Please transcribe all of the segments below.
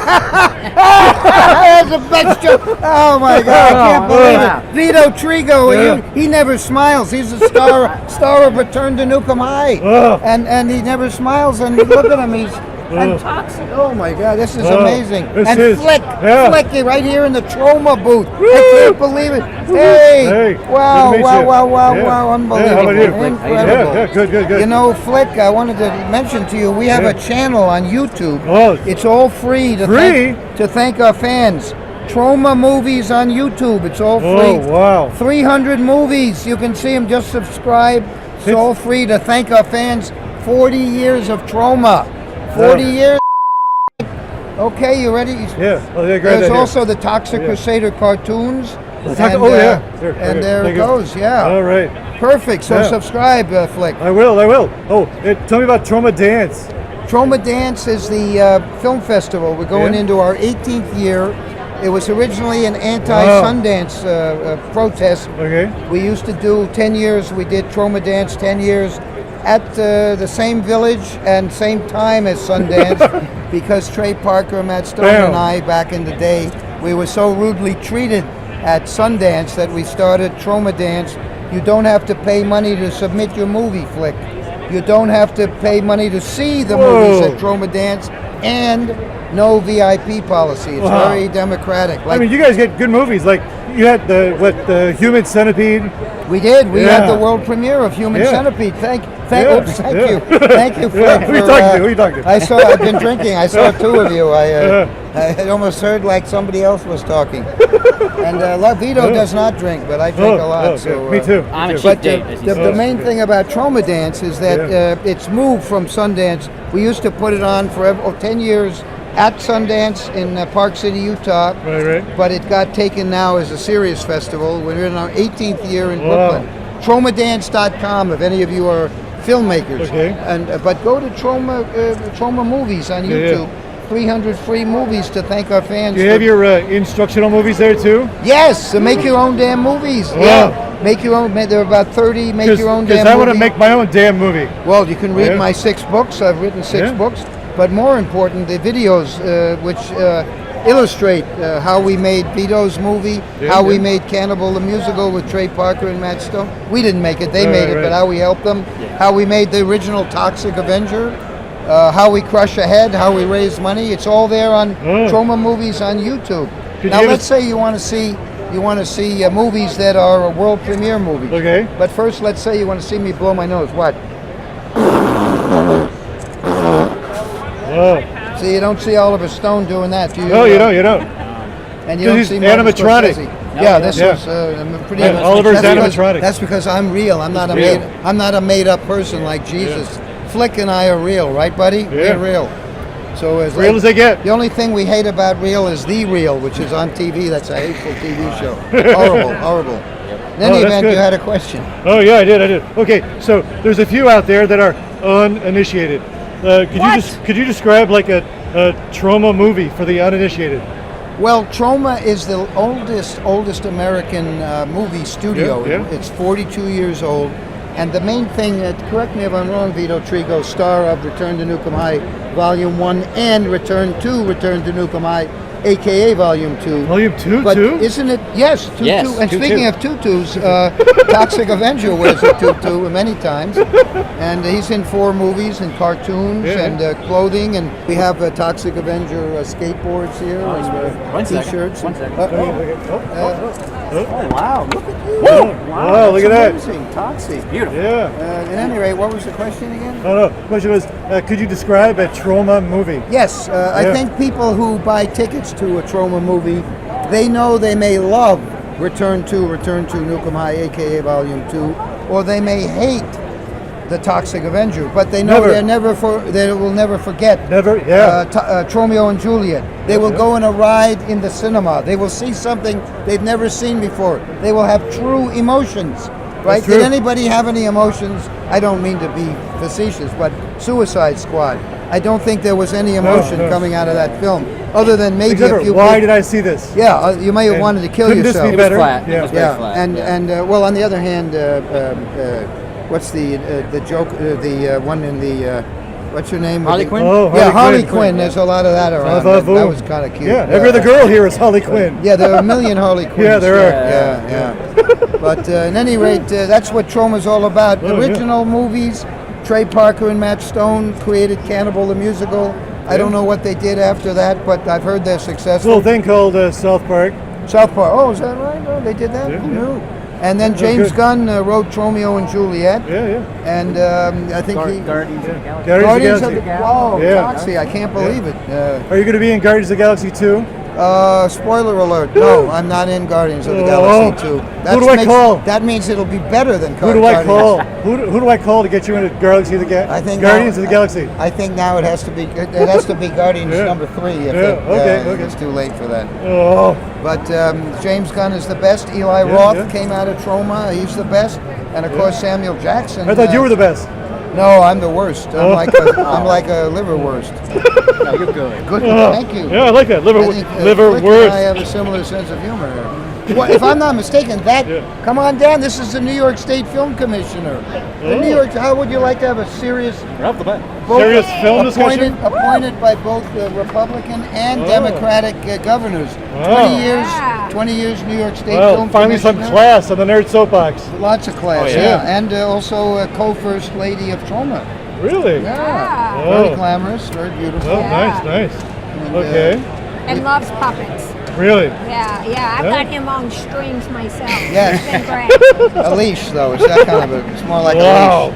That's the best joke. Oh my God, I can't believe it. Vito Trigo, he never smiles. He's a star of Return to Nukem High. And he never smiles, and look at him, he's toxic. Oh my God, this is amazing. And Flick, right here in the Troma booth. I can't believe it. Hey, wow, unbelievable. How about you? Incredible. Yeah, good. You know, Flick, I wanted to mention to you, we have a channel on YouTube. It's all free to thank our fans. Troma movies on YouTube. It's all free. Oh, wow. 300 movies. You can see them. Just subscribe. It's all free to thank our fans. 40 years of Troma. 40 years. Okay, you ready? Yeah. There's also the Toxic Crusader cartoons. And there it goes. Yeah. All right. Perfect. So subscribe, Flick. I will. Oh, tell me about Troma Dance. Troma Dance is the film festival. We're going into our 18th year. It was originally an anti-Sundance protest. Okay. We used to do 10 years. We did Troma Dance 10 years at the same village and same time as Sundance because Trey Parker, Matt Stone, and I, back in the day, we were so rudely treated at Sundance that we started Troma Dance. You don't have to pay money to submit your movie, Flick. You don't have to pay money to see the movies at Troma Dance, and no VIP policy. It's very democratic. I mean, you guys get good movies. Like you had the Human Centipede. We did. We had the world premiere of Human Centipede. Thank you. Thank you, Fred. Who are you talking to? I've been drinking. I saw two of you. I almost heard like somebody else was talking. And Vito does not drink, but I drink a lot. So me too. I'm a cheap date. The main thing about Troma Dance is that it's moved from Sundance. We used to put it on for 10 years at Sundance in Park City, Utah. Right. But it got taken now as a serious festival. We're in our 18th year in Brooklyn. Tromadance.com if any of you are filmmakers. Okay. But go to Troma Movies on YouTube. 300 free movies to thank our fans. Do you have your instructional movies there too? Yes, so make your own damn movies. Yeah, make your own. There are about 30. Make your own damn movie. Because I want to make my own damn movie. Well, you can read my 6 books. I've written 6 books. But more important, the videos which illustrate how we made Vito's movie, how we made Cannibal the Musical with Trey Parker and Matt Stone. We didn't make it, they made it, but how we helped them. How we made the original Toxic Avenger, how we crush ahead, how we raise money. It's all there on Troma Movies on YouTube. Now let's say you want to see movies that are world premiere movies. Okay. But first, let's say you want to see me blow my nose. What? So you don't see Oliver Stone doing that, do you? No, you don't. And you don't see animatronic. This was pretty. Oliver's animatronic. That's because I'm real. I'm not a made-up person like Jesus. Flick and I are real, right, buddy? We're real. So as real as they get. The only thing we hate about Real is The Real, which is on TV. That's a hateful TV show. Horrible. In any event, you had a question. Oh yeah, I did. Okay, so there's a few out there that are uninitiated. Could you describe like a Troma movie for the uninitiated? Well, Troma is the oldest American movie studio. It's 42 years old. And the main thing, correct me if I'm wrong, Vito Trigo, star of Return to Nukem High, Volume 1, and Return to Nukem High, a.k.a. Volume 2. Volume 2, but too? Isn't it? Yes, 2. And speaking of tutus, Toxic Avenger wears a tutu many times. And he's in 4 movies and cartoons and clothing. And we have Toxic Avenger skateboards here and T-shirts. One second. Oh, wow, look at you. Wow, look at that. Amazing. Toxic. Beautiful. Yeah. At any rate, what was the question again? No. The question was, could you describe a Troma movie? Yes. I think people who buy tickets to a Troma movie, they know they may love Return to Nukem High, a.k.a. Volume 2, or they may hate the Toxic Avenger, but they know they will never forget Tromeo and Juliet. They will go on a ride in the cinema. They will see something they've never seen before. They will have true emotions, right? Did anybody have any emotions? I don't mean to be facetious, but Suicide Squad. I don't think there was any emotion coming out of that film, other than maybe a few. Why did I see this? Yeah, you may have wanted to kill yourself. This be better? It was flat. It was very flat. And well, on the other hand, what's the joke? The one in the what's her name? Harley Quinn? Oh, Yeah, Harley Quinn. Quinn. There's a lot of that around. Bravo. That was kind of cute. Yeah, every other girl here is Harley Quinn. Yeah, there are a million Harley Quinns. Yeah, there are. Yeah. But at any rate, that's what Troma's all about. Oh, yeah. Original movies. Trey Parker and Matt Stone created Cannibal the Musical. I don't know what they did after that, but I've heard they're This successful. little thing called South Park. South Park. Oh, is that right? Oh, they did that? Yeah. Who knew? And then Yeah, James good. Gunn wrote Tromeo and Juliet. Yeah. And I think he... Guardians of the Galaxy. Guardians of the Galaxy. Galaxy. Wow, Yeah. Galaxy, I can't believe it. Are you going to be in Guardians of the Galaxy 2? Spoiler alert. No, I'm not in Guardians of the Oh. Galaxy 2. Who do I call? That means it'll be better than Who do I Guardians. call? Who do I call to get you into Guardians of the I think Guardians now- of the Galaxy? I think now it has to be Guardians Yeah. number 3 if Okay. it's too late for that. Oh, But James Gunn is the best. Eli Roth came out of Troma. He's the best. And of course Samuel Jackson. I thought you were the best. No, I'm the worst. I'm like a liverwurst. No, you're good. Good. Oh. Thank you. Yeah, I like that. I think, Flick and I Liverwurst. have a similar sense of humor. Well, if I'm not mistaken, come on down. This is the New York State Film Commissioner. The New York. How would you like to have a serious, Right off the bat. Serious film discussion? appointed by both the Republican and Democratic governors? Wow. 20 years New York State Well, Film finally some Commissioner. class on the Nerd Soapbox. Lots of class, Oh, yeah. And also co-first lady of Troma. Really? Yeah, Oh. very glamorous, very beautiful. Oh, Yeah. nice. And, Okay. And loves puppets. Really? Yeah. I've Yeah. got him on strings myself. Yes. It's been great. A leash, though. It's that kind of it's more like a Wow. leash.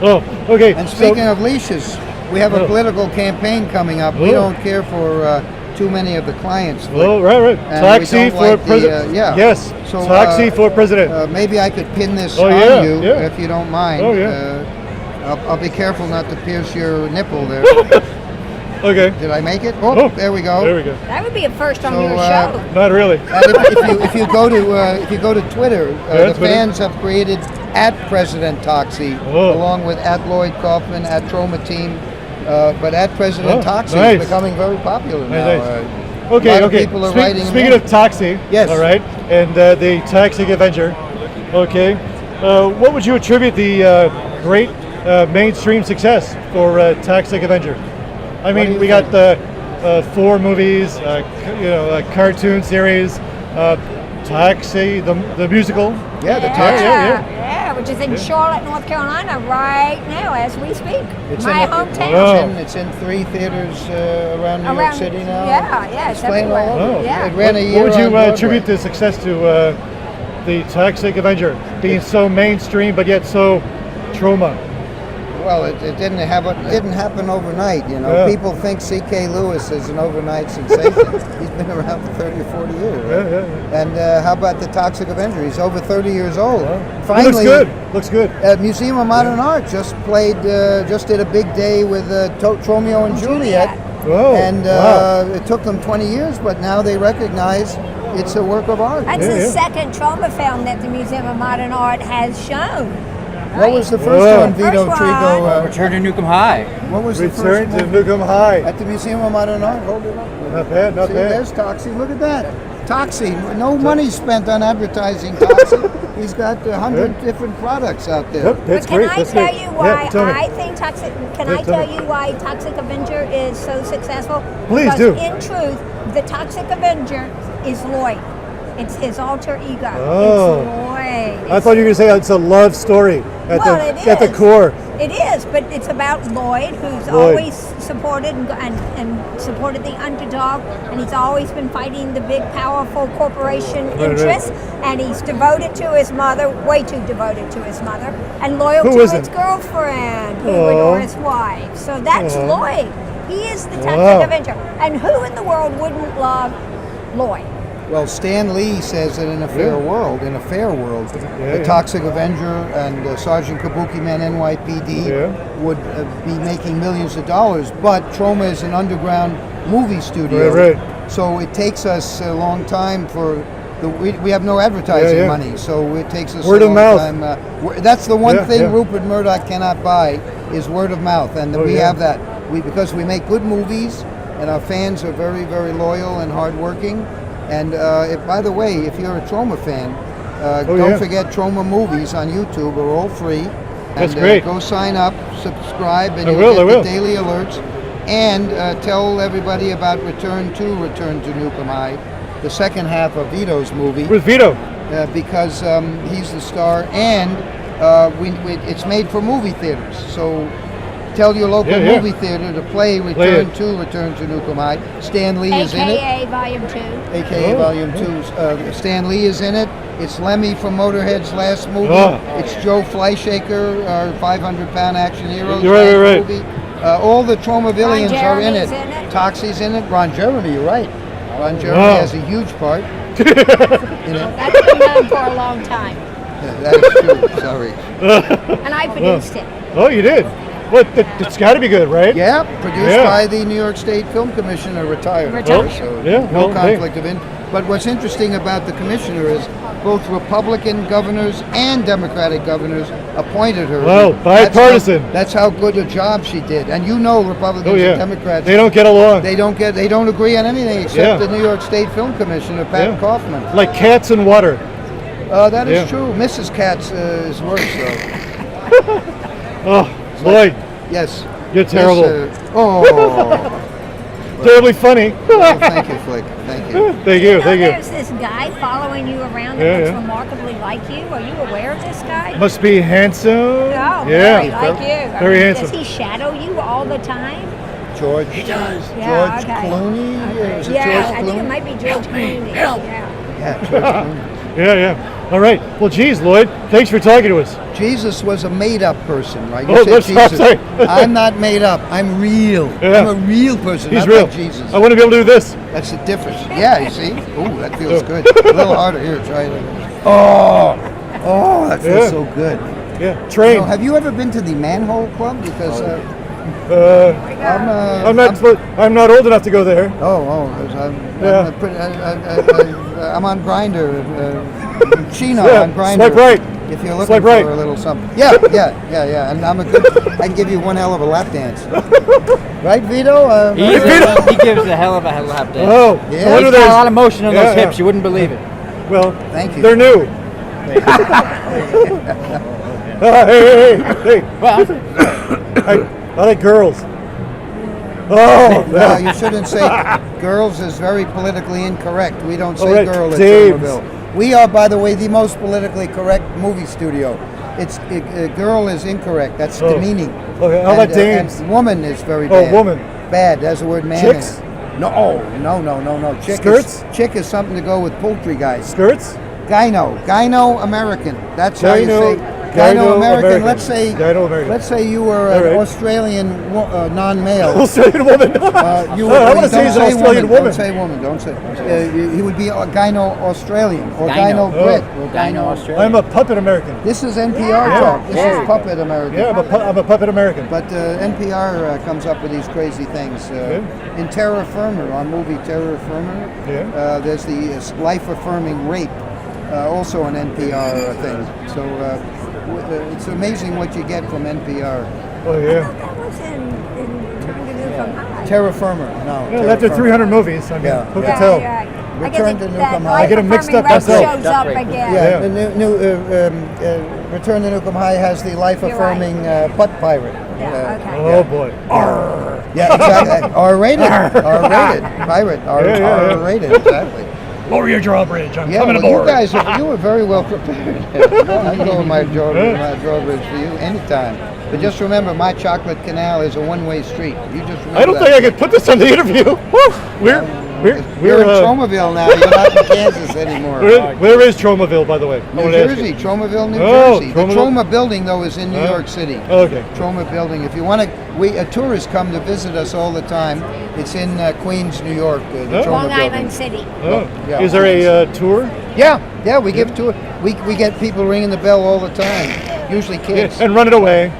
Oh, okay. And speaking of leashes, we have a political campaign coming up. We Oh. don't care for too many of the clients. Flick. Oh, right. And we Taxi don't for like the, president. yeah. Yes. So, Taxi for president. Maybe I could pin this Oh, on yeah, you, yeah. if you don't mind. Oh, yeah. I'll be careful not to pierce your nipple there. Okay. Did I make it? Oh, there we go. There we go. That would be a first on So, your show. Not really. And if you go to Twitter, Yeah, the Twitter. fans have created @President Toxie, Oh. along with @Lloyd Kaufman, @Troma Team, but @President Oh, Toxie nice. is becoming very popular now. Nice. A lot of Okay. people are writing Speaking in. of Taxi, Yes. all right, and the Taxi Avenger, okay, what would you attribute the great mainstream success for Taxi Avenger? I do mean, you we think? got 4 movies, a cartoon series, Taxi, the musical. Yeah, the yeah, Taxi. yeah, which is in Charlotte, North Carolina, right now as we speak. My hometown. Oh. It's in 3 theaters around New York Around- City now. Yeah, it's playing all everywhere. over. Yeah. It ran a year What would on you Broadway. attribute the success to the Taxi Avenger being so mainstream but yet so Troma? Well, it didn't happen overnight. You know, Yeah. people think C.K. Lewis is an overnight sensation. He's been around for 30 or 40 years. Right? Yeah. And how about the Toxic Avenger? He's over 30 years old. He Finally, looks good. Museum of Modern Art just did a big day with Tromeo and Juliet. Oh, And wow. it took them 20 years, but now they recognize it's a work of art. That's Yeah, the yeah. second Troma film that the Museum of Modern Art has shown. What was the first Whoa. one, Vito First Trigo? one. Return to Nukem High. What was the Return first to one? Nukem High. At the Museum of Modern Art. Hold it up. Not bad, not See, bad. there's Toxie. Look at that. Toxie. No money spent on advertising Toxie. He's got 100 different products out there. Yep, that's But can great. I That's tell great. you why Yeah, tell me. I think Toxic? Can Yeah, I tell tell me. you why Toxic Avenger is so successful? Please because do. in truth, the Toxic Avenger is Lloyd. It's his alter ego. Oh. It's Lloyd. I thought you were going to say it's a love story at Well, the it at the is. core. It is, but it's about Lloyd, who's Lloyd. always supported and supported the underdog, and he's always been fighting the big, powerful corporation right. interests, and he's devoted to his mother, way too devoted to his mother, and loyal Who to isn't? his girlfriend, who Aw. or his wife. So that's Aw. Lloyd. He is the Toxic Wow. Avenger. And who in the world wouldn't love Lloyd? Well, Stan Lee says that in a fair world, the yeah. Toxic Avenger and Sergeant Kabuki Man N.Y.P.D. Yeah. would be making millions of dollars. But Troma is an underground movie studio, Right. so it takes us a long time for we have no advertising Yeah, yeah. money, so it takes us Word a of long mouth. time. That's the one Yeah, thing yeah. Rupert Murdoch cannot buy is word of mouth, and Oh, we yeah. have that. Because we make good movies, and our fans are very, very loyal and hardworking. And by the way, if you're a Troma fan, Oh, don't yeah. forget Troma movies on YouTube are all free. That's And, great. Go sign up, subscribe, and I you'll will, get I will. the daily alerts. And tell everybody about Return to Nukem High, the second half of Vito's movie, With Vito. because he's the star, and it's made for movie theaters. So tell your local Yeah, yeah. movie theater to play Return to Nukem High. Stan Lee is in it. AKA Volume 2. AKA Oh, Volume 2. Stan Lee is in it. It's Lemmy from Motorhead's last movie. Oh. It's Joe Fleischaker, our 500-pound action hero. You're right, right. Movie. All the Tromavillians are in it. Jeremy's in it. Toxie's in it. Ron Jeremy, you're right. Ron Jeremy Wow. has a huge part in it. That's been known for a long time. Yeah, that is true. Sorry. And I produced it. Oh, you did? What? It's got to be good, right? Yeah, produced Yeah. by the New York State Film Commissioner, retired. Retired. So Yeah, no well, hey. conflict of interest. But what's interesting about the commissioner is both Republican governors and Democratic governors appointed her. Well, bipartisan. That's how good a job she did. And you know, Republicans Oh, yeah. and Democrats, They don't get along. they don't agree on anything except Yeah. the New York State Film Commissioner, Pat Yeah. Kaufman. Like cats and water. That is Yeah. true. Mrs. Katz is worse, though. Oh, Lloyd, Yes. you're terrible. Yes, oh, Terribly funny. thank you, Flick. Thank you. Thank you, You know, thank you. there's this guy following you around that Yeah, looks yeah. remarkably like you. Are you aware of this guy? Must be handsome. Oh, Yeah. very like you. Very Does handsome. he shadow you all the time? George. He does. Yeah, George okay. Clooney. Is it Yeah, George I Clooney? think it might be George Clooney. Yeah. Yeah, George Clooney. Yeah, yeah. All right. Well, geez, Lloyd, thanks for talking to us. Jesus was a made-up person, right? You Oh, said let's stop Jesus. saying- I'm not made up. I'm real. Yeah. I'm a real person. He's not real. like Jesus. I want to be able to do this. That's the difference. Yeah, you see? Ooh, that feels good. A little harder here. Try it. Oh, that feels Yeah. so good. Yeah. You Train. know, have you ever been to the Manhole Club? Because I'm not old enough to go there. I'm on Grindr. Chino Yeah, on Grindr. swipe right. If you're looking Swipe for right. a little something. Yeah. And I can give you one hell of a lap dance. Right, Vito? He gives a hell of a lap dance. Oh, Yeah. no wonder He's got a there's- lot of motion on Yeah, those yeah. hips. You wouldn't believe it. Well, Thank you. they're new. Hey. Well, I like girls. Oh, No, you shouldn't say girls is very politically incorrect. We don't say All right, girl at James. Tromaville. We are, by the way, the most politically correct movie studio. Girl is incorrect. That's Oh. demeaning. Okay, how about and dames? woman is very Oh, bad. woman. Bad. There's the word man. Chicks? in it. No. Skirts? Chick is something to go with poultry guys. Skirts? Gyno American. That's how you Gyno- say Gyno American. American. Let's say Gyno American. Let's say you were All an right. Australian non-male. Australian woman. You I would, want to don't say he's an Australian woman. Don't say woman. Don't say. He would be a gyno Australian or Gyno. gyno Brit Oh. or Gyno Australia. I'm a puppet American. This is NPR Yeah. talk. This Yeah. is puppet American. Yeah, I'm a puppet American. But NPR comes up with these crazy things. In Terra Firma, our movie Terra Firma, Yeah. there's the life-affirming rape, also an NPR thing. So it's amazing what you get from NPR. Oh, yeah. That was in Return to Nukem High. Terra Firma, no. Yeah, Terra after Firma. 300 movies, I mean, Yeah. who Yeah, can tell? Yeah. Return to Nukem High. I get 'em mixed up myself. myself. Shows up again. Yeah, Yeah. the new Return to Nukem High has the life-affirming butt pirate. Yeah, okay. Oh, boy. Yeah, exactly. R-rated. R-rated. Pirate. Yeah. R-rated, exactly. Lower your drawbridge. I'm Yeah, well, you guys, you were very well prepared. I can go with my drawbridge for you anytime. But just remember, my chocolate canal is a one-way street. You just remember I don't that. think I could put this on the interview. Woo! You're in Tromaville now. You're not in Kansas anymore. Where is Tromaville, by the way? I New wanna ask Jersey, you. Tromaville, New Oh, Jersey. Tromaville? The Troma building, though, is in New Oh. York City. Okay. Troma building. If you want to, tourists come to visit us all the time. It's in Queens, New York. The Oh. Troma Long building. Island City. Oh. Yeah. Is there a tour? Yeah, we give tour. We get people ringing the bell all the time. Usually kids. And run it away.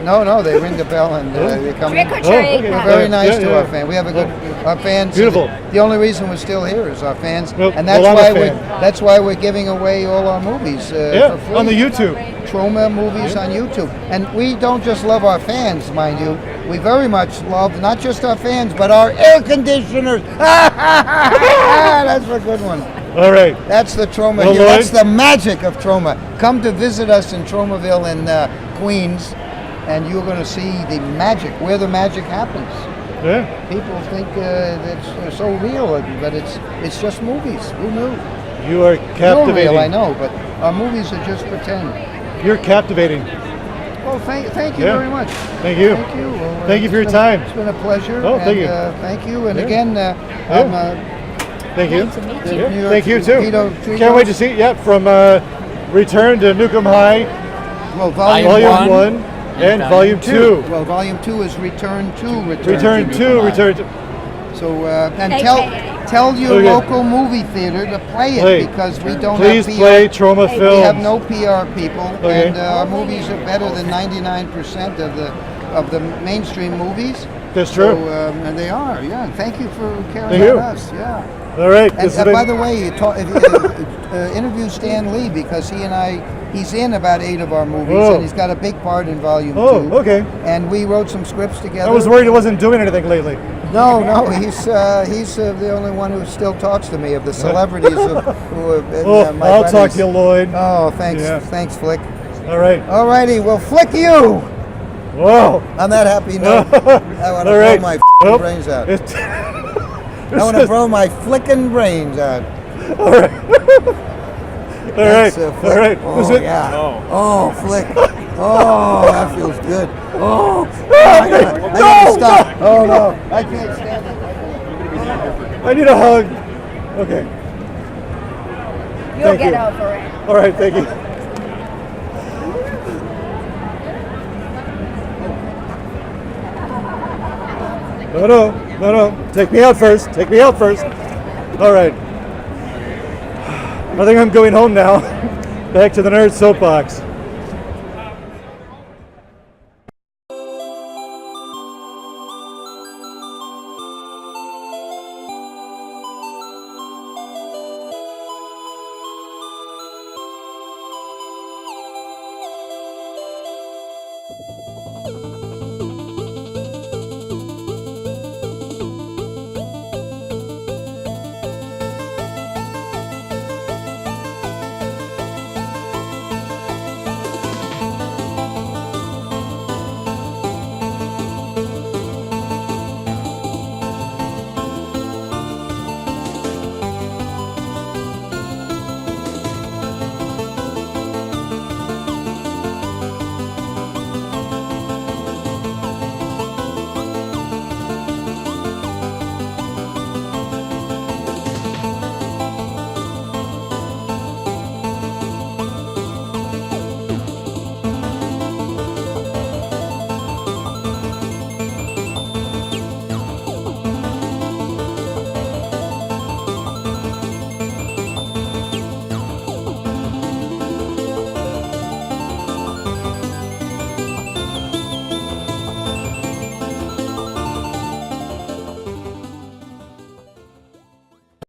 No, they ring the bell and they come. Trick or in. treat. okay. We're very nice Yeah, to yeah. our fans. We have a good. Our fans. Beautiful. The only reason we're still here is our fans, Well, and that's well, I'm a why fan. that's why we're giving away all our movies Yeah, for free. on the YouTube. Troma movies on YouTube. And we don't just love our fans, mind you. We very much love not just our fans, but our air conditioners. That's a good one. All right. That's the Troma Well, here. Lloyd? That's the magic of Troma. Come to visit us in Tromaville in Queens, and you're going to see the magic, where the magic happens. Yeah. People think it's so real, but it's just movies. Who knew? You are You're captivating. real, I know, but our movies are just pretend. You're captivating. Well, thank you Yeah. very much. Thank you. Thank you. Well, Thank you for your it's time. It's been a pleasure. Oh, thank you. Thank you. And Yeah. again, Thank you. Nice to meet I'm you. New York Thank you too. Vito Trigo. Can't wait to see it. Yep, from Return to N.Y.P.D. Well, Volume One 1 and Volume 2. Well, Volume 2 is Return to Return to N.Y.P.D. Return to. So, and AKA. tell your Okay. local movie theater to play it Play. because we don't Please have PR. play Troma We Films. have no PR people, Okay. and our movies are better than 99% of the mainstream movies. That's true. So, and they are, yeah. And thank you for caring Thank you. about us, yeah. All right. And this has by been- the way, interview Stan Lee because he's in about 8 of our movies, Oh. and he's got a big part in Volume 2. Oh, okay. And we wrote some scripts together. I was worried he wasn't doing anything lately. No, he's the only one who still talks to me of the celebrities who have been Oh, my I'll buddies. talk to you, Lloyd. Oh, thanks, Yeah. thanks, Flick. All right. All righty, well, Flick you. Whoa. On that happy note, I want to All right. blow my Well, brains out. it's- I want to blow my flicking brains out. All right. All right. Thanks, All Flick. right. Oh, Was it- yeah. Oh, Flick. Oh, that feels good. Oh, I gotta stop. Oh, no. I can't stand it. I need a hug. Okay. You'll Thank get you. over it. All right. Thank you. No. Take me out first. Take me out first. All right. I think I'm going home now. Back to the Nerd Soapbox.